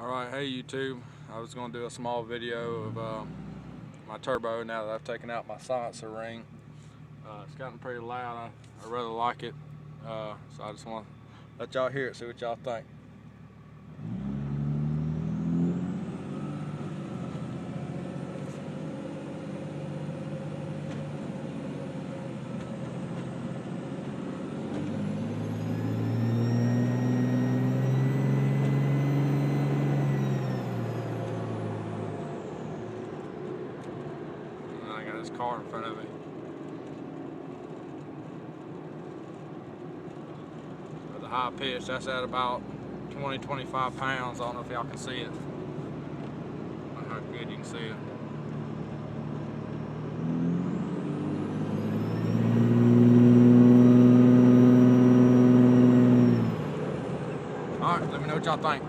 Alright, hey YouTube, I was going to do a small video of my turbo now that I've taken out my silencer ring. It's gotten pretty loud. I rather like it, so I just want to let y'all hear it, see what y'all think. I got this car in front of me. The high pitch, that's at about 20-25 pounds. I don't know if y'all can see it. I don't know how good you can see it. Alright, let me know what y'all think.